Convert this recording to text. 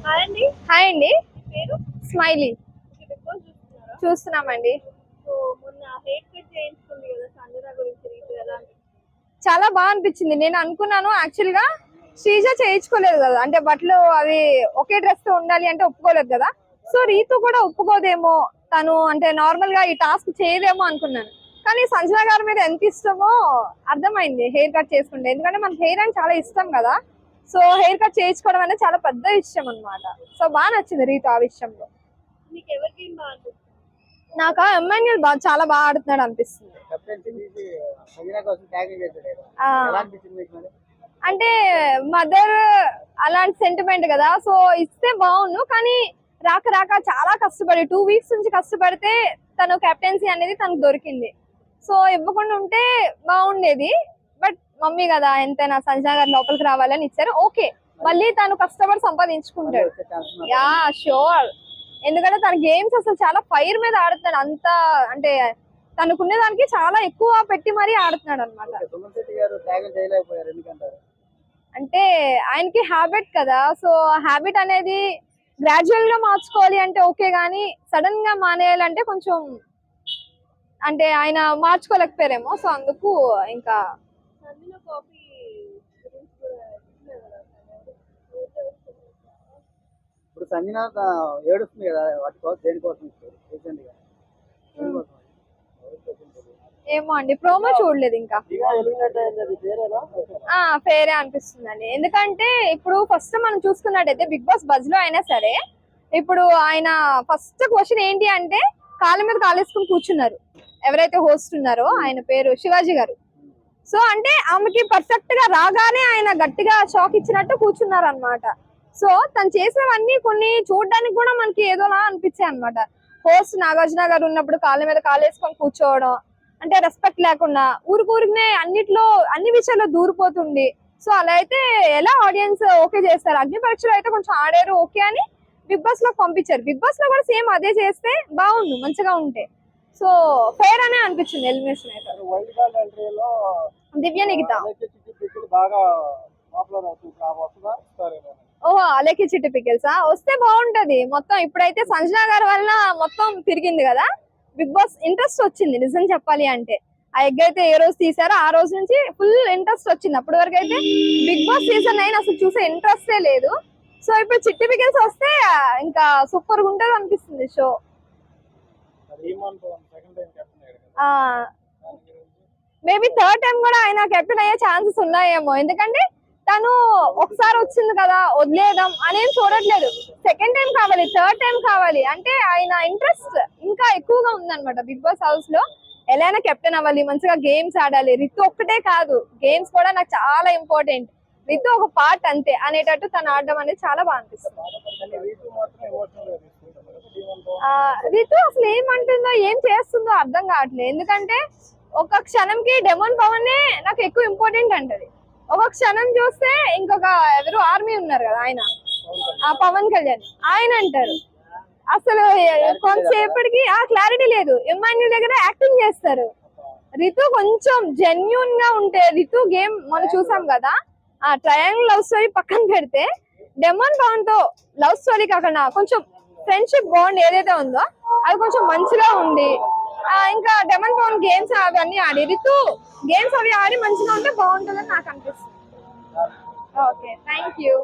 Hi అండి. Smiley చూస్తున్నామండి. చాలా బాగా అనిపించింది. నేను అనుకున్నాను యాక్చువల్ గా శ్రీజ చేయించుకోలేదు కదా, అంటే బట్టలు అవి ఒకే డ్రెస్ తో ఉండాలి అంటే ఒప్పుకోలేదు కదా. సో రీతు కూడా ఒప్పుకోదేమో, తను అంటే నార్మల్ గా ఈ టాస్క్ చేయదేమో అనుకున్నాను. కానీ సంజన గారి మీద ఎంత ఇష్టమో అర్థమైంది హెయిర్ కట్ చేసుకుంటే. ఎందుకంటే మనకి హెయిర్ అని చాలా ఇష్టం కదా. సో హెయిర్ కట్ చేయించుకోవడం అనేది చాలా పెద్ద విషయం అనమాట. సో బాగా నచ్చింది రీతు ఆ విషయంలో. నాకు ఎమ్మాన్యుల్ చాలా బాగా ఆడుతున్నాడు అనిపిస్తుంది. అంటే మదర్ అలాంటి సెంటిమెంట్ కదా, సో ఇస్తే బాగుండు. కానీ రాక రాక చాలా కష్టపడి 2 వీక్స్ నుంచి కష్టపడితే తను కెప్టెన్సీ అనేది తనకు దొరికింది. సో ఇవ్వకుండా ఉంటే బాగుండేది. బట్ మమ్మీ కదా, ఎంతైనా సంజన గారు లోపలికి రావాలని ఇచ్చారు. ఓకే, మళ్ళీ తను కష్టపడి సంపాదించుకుంటాడు. Yeah sure. ఎందుకంటే తన గేమ్స్ అసలు చాలా ఫైర్ మీద ఆడుతున్నాడు. అంత అంటే తనకునే దానికి చాలా ఎక్కువ పెట్టి మరీ ఆడుతున్నాడు అనమాట. అంటే ఆయనకి హ్యాబిట్ కదా, సో హ్యాబిట్ అనేది గ్రాడ్యువల్ గా మార్చుకోవాలి అంటే ఓకే, గానీ సడన్ గా మానేయాలంటే కొంచెం అంటే ఆయన మార్చుకోలేకపోయారేమో. సో అందుకు ఇంకా ఇప్పుడు సంజన ఏడుస్తుంది కదా, వాటి కోసం దేనికోసం ఏమో అండి, ప్రోమో చూడలేదు ఇంకా. ఫేరే అనిపిస్తుంది అండి. ఎందుకంటే ఇప్పుడు ఫస్ట్ మనం చూసుకున్నట్టయితే బిగ్ బాస్ బజ్ లో అయినా సరే, ఇప్పుడు ఆయన ఫస్ట్ క్వశ్చన్ ఏంటి అంటే కాళ్ళ మీద కాలేసుకుని కూర్చున్నారు ఎవరైతే హోస్ట్ ఉన్నారో, ఆయన పేరు శివాజీ గారు. సో అంటే ఆమెకి పర్ఫెక్ట్ గా రాగానే ఆయన గట్టిగా షాక్ ఇచ్చినట్టు కూర్చున్నారు అనమాట. సో తను చేసినవన్నీ కొన్ని చూడడానికి కూడా మనకి ఏదోలా అనిపించాయి అనమాట. హోస్ట్ నాగార్జున గారు ఉన్నప్పుడు కాళ్ళ మీద కాలేసుకొని కూర్చోవడం అంటే రెస్పెక్ట్ లేకుండా ఊరికూరికనే అన్నిట్లో అన్ని విషయాల్లో దూరిపోతుంది. సో అలా అయితే ఎలా ఆడియన్స్ ఓకే చేస్తారు? అగ్ని పరీక్షలో అయితే కొంచెం ఆడారు ఓకే అని బిగ్ బాస్ లో పంపించారు. బిగ్ బాస్ లో కూడా సేమ్ అదే చేస్తే బాగుండు, మంచిగా ఉంటే. సో ఫేర్ అనే అనిపించింది ఎలిమినేషన్ అయితే. దివ్య నిఖిత ఓహో, అలేకి చిట్టి పికిల్సా వస్తే బాగుంటది మొత్తం. ఇప్పుడైతే సంజన గారి వల్ల మొత్తం తిరిగింది కదా, బిగ్ బాస్ ఇంట్రెస్ట్ వచ్చింది నిజం చెప్పాలి అంటే. ఆ ఎగ్ అయితే ఏ రోజు తీసారో ఆ రోజు నుంచి ఫుల్ ఇంట్రెస్ట్ వచ్చింది. అప్పటి వరకు అయితే బిగ్ బాస్ సీజన్ 9 అసలు చూసే ఇంట్రెస్టే లేదు. సో ఇప్పుడు చిట్టి పికిల్స్ వస్తే ఇంకా సూపర్ గా ఉంటది అనిపిస్తుంది షో. మేబీ థర్డ్ టైం కూడా ఆయన కెప్టెన్ అయ్యే ఛాన్సెస్ ఉన్నాయేమో. ఎందుకంటే తను ఒకసారి వచ్చింది కదా వదిలేయడం అనేది చూడట్లేదు. సెకండ్ టైం కావాలి, థర్డ్ టైం కావాలి అంటే ఆయన ఇంట్రెస్ట్ ఇంకా ఎక్కువగా ఉందన్నమాట బిగ్ బాస్ హౌస్ లో. ఎలా అయినా కెప్టెన్ అవ్వాలి, మంచిగా గేమ్స్ ఆడాలి. రితు ఒక్కటే కాదు, గేమ్స్ కూడా నాకు చాలా ఇంపార్టెంట్. రితు ఒక పార్ట్ అంతే అనేటట్టు తను ఆడడం అనేది చాలా బాగా అనిపిస్తుంది. రితు అసలు ఏమంటుందో ఏం చేస్తుందో అర్థం కావట్లేదు. ఎందుకంటే ఒక క్షణంకి డెమోన్ పవన్ నాకు ఎక్కువ ఇంపార్టెంట్ అంటది, ఒక క్షణం చూస్తే ఇంకొక ఎవరు ఆర్మీ ఉన్నారు కదా ఆయన, ఆ పవన్ కళ్యాణ్ ఆయన అంటారు. అసలు కొంతసేపటికి ఆ క్లారిటీ లేదు. ఎమ్మాన్యుల్ దగ్గర యాక్టింగ్ చేస్తారు. రితు కొంచెం జెన్యున్ గా ఉంటే, రితు గేమ్ మనం చూసాం కదా, ఆ ట్రయాంగిల్ లవ్ స్టోరీ పక్కన పెడితే డెమోన్ పవన్ తో లవ్ స్టోరీ కాకుండా కొంచెం ఫ్రెండ్షిప్ బాండ్ ఏదైతే ఉందో అది కొంచెం మంచిగా ఉంది. ఇంకా డెమన్ పవన్ గేమ్స్ అవి అన్ని ఆడి, రితు గేమ్స్ అవి ఆడి మంచిగా ఉంటే బాగుంటుందని నాకు అనిపిస్తుంది. Okay, thank you.